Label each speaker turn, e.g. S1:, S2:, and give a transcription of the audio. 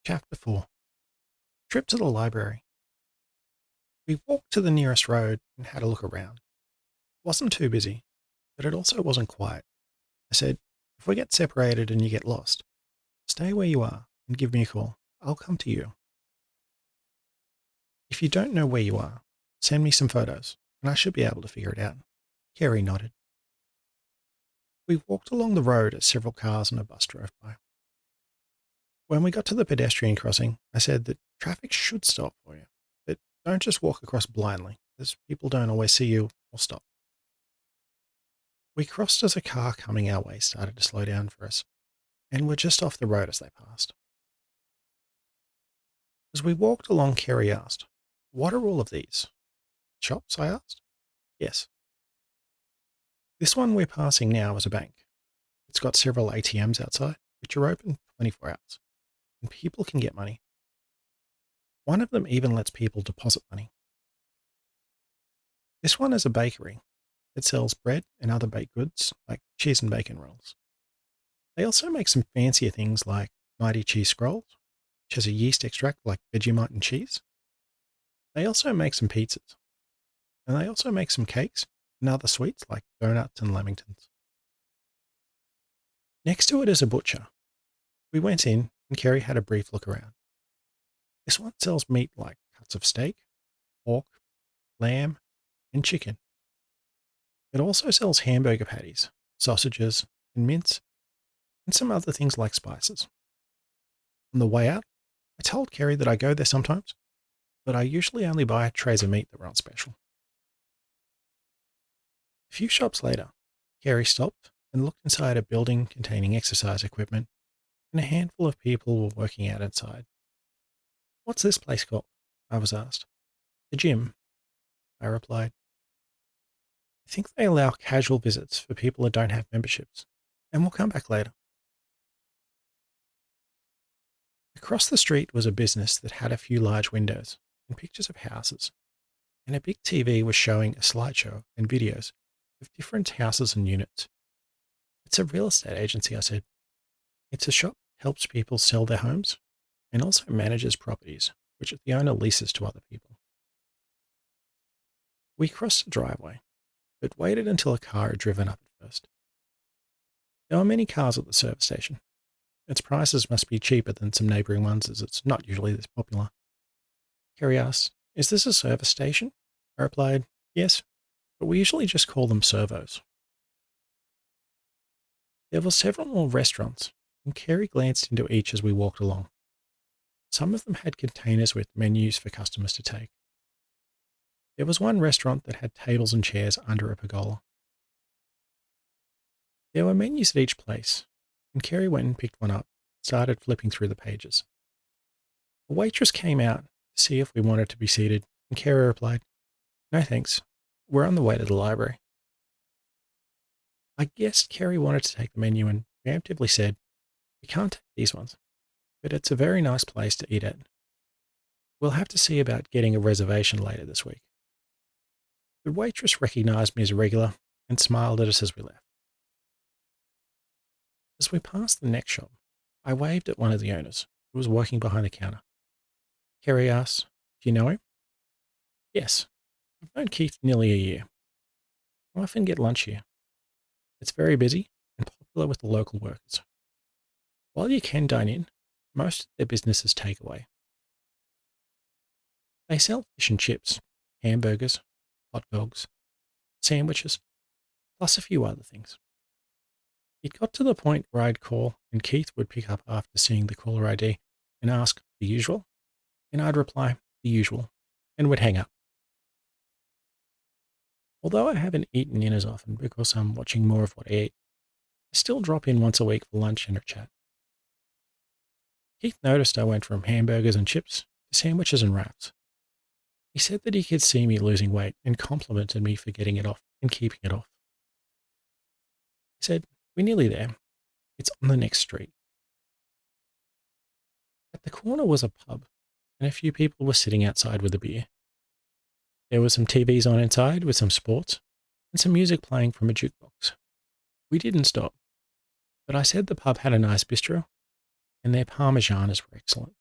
S1: Chapter 4. Trip to the library. We walked to the nearest road and had a look around. It wasn't too busy, but it also wasn't quiet. I said, if we get separated and you get lost, stay where you are and give me a call. I'll come to you. If you don't know where you are, send me some photos and I should be able to figure it out. Kerry nodded. We walked along the road as several cars and a bus drove by. When we got to the pedestrian crossing, I said that traffic should stop for you, but don't just walk across blindly, as people don't always see you or stop. We crossed as a car coming our way started to slow down for us, and were just off the road as they passed. As we walked along, Kerry asked, "What are all of these?" "Shops?" I asked. "Yes. This one we're passing now is a bank. It's got several ATMs outside, which are open 24 hours, and people can get money. One of them even lets people deposit money. This one is a bakery. It sells bread and other baked goods like cheese and bacon rolls. They also make some fancier things like mighty cheese scrolls, which has a yeast extract like Vegemite and cheese. They also make some pizzas. And they also make some cakes and other sweets like donuts and lamingtons. Next to it is a butcher. We went in and Kerry had a brief look around. This one sells meat like cuts of steak, pork, lamb, and chicken. It also sells hamburger patties, sausages, and mince, and some other things like spices. On the way out, I told Kerry that I go there sometimes, but I usually only buy trays of meat that were on special. A few shops later, Kerry stopped and looked inside a building containing exercise equipment, and a handful of people were working out inside. "What's this place called?" I was asked. "The gym," I replied. "I think they allow casual visits for people that don't have memberships, and we'll come back later." Across the street was a business that had a few large windows and pictures of houses, and a big TV was showing a slideshow and videos of different houses and units. "It's a real estate agency," I said. "It's a shop that helps people sell their homes and also manages properties, which the owner leases to other people." We crossed the driveway, but waited until a car had driven up at first. There were many cars at the service station. Its prices must be cheaper than some neighbouring ones, as it's not usually this popular. Kerry asked, "Is this a service station?" I replied, "Yes, but we usually just call them servos." There were several more restaurants, and Kerry glanced into each as we walked along. Some of them had containers with menus for customers to take. There was one restaurant that had tables and chairs under a pergola. There were menus at each place, and Kerry went and picked one up, started flipping through the pages. A waitress came out to see if we wanted to be seated, and Kerry replied, "No thanks, we're on the way to the library." I guessed Kerry wanted to take the menu and preemptively said, "We can't take these ones, but it's a very nice place to eat at. We'll have to see about getting a reservation later this week." The waitress recognized me as a regular and smiled at us as we left. As we passed the next shop, I waved at one of the owners, who was working behind the counter. Kerry asked, "Do you know him?" "Yes, I've known Keith nearly a year. I often get lunch here. It's very busy and popular with the local workers. While you can dine in, most of their business is takeaway. They sell fish and chips, hamburgers, hot dogs, sandwiches, plus a few other things." It got to the point where I'd call and Keith would pick up after seeing the caller ID and ask, "The usual?" And I'd reply, "The usual," and would hang up. Although I haven't eaten in as often because I'm watching more of what I eat, I still drop in once a week for lunch and a chat. Keith noticed I went from hamburgers and chips to sandwiches and wraps. He said that he could see me losing weight and complimented me for getting it off and keeping it off. He said, "We're nearly there. It's on the next street." At the corner was a pub, and a few people were sitting outside with a beer. There were some TVs on inside with some sports and some music playing from a jukebox. We didn't stop, but I said the pub had a nice bistro and their parmesanas were excellent.